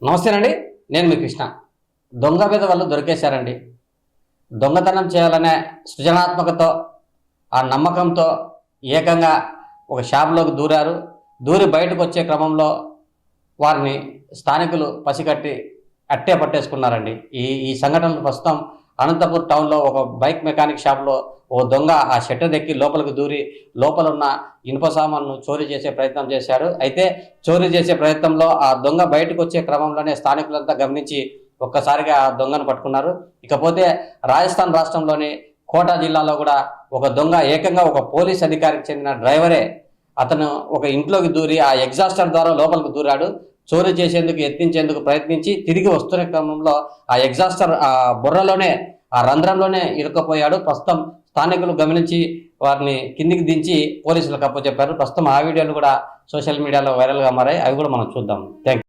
నమస్తేనండి, నేను మీ కృష్ణ. దొంగ మీద వాళ్ళు దొరికేశారండి. దొంగతనం చేయాలనే సృజనాత్మకతో, ఆ నమ్మకంతో ఏకంగా ఒక షాపులోకి దూరారు. దూరి బయటకు వచ్చే క్రమంలో వారిని స్థానికులు పసిగట్టి అట్టే పట్టేసుకున్నారండి. ఈ ఈ సంఘటనలు ప్రస్తుతం అనంతపూర్ టౌన్లో ఒక బైక్ మెకానిక్ షాప్లో ఓ దొంగ ఆ షట్టర్ ఎక్కి లోపలికి దూరి లోపల ఉన్న ఇనుప సామాన్ను చోరీ చేసే ప్రయత్నం చేశారు. అయితే చోరీ చేసే ప్రయత్నంలో ఆ దొంగ బయటకు వచ్చే క్రమంలోనే స్థానికులంతా గమనించి ఒక్కసారిగా ఆ దొంగను పట్టుకున్నారు. ఇకపోతే రాజస్థాన్ రాష్ట్రంలోని కోటా జిల్లాలో కూడా ఒక దొంగ ఏకంగా ఒక పోలీస్ అధికారికి చెందిన డ్రైవరే అతను ఒక ఇంట్లోకి దూరి ఆ ఎగ్జాస్టర్ ద్వారా లోపలికి దూరాడు. చోరీ చేసేందుకు యత్నించేందుకు ప్రయత్నించి తిరిగి వస్తున్న క్రమంలో ఆ ఎగ్జాస్టర్ ఆ బుర్రలోనే ఆ రంధ్రంలోనే ఇరుక్కుపోయాడు. ప్రస్తుతం స్థానికులు గమనించి వారిని కిందికి దించి పోలీసులకు అప్పచెప్పారు. ప్రస్తుతం ఆ వీడియోలు కూడా సోషల్ మీడియాలో వైరల్గా మారాయి. అవి కూడా మనం చూద్దాం. Thank you.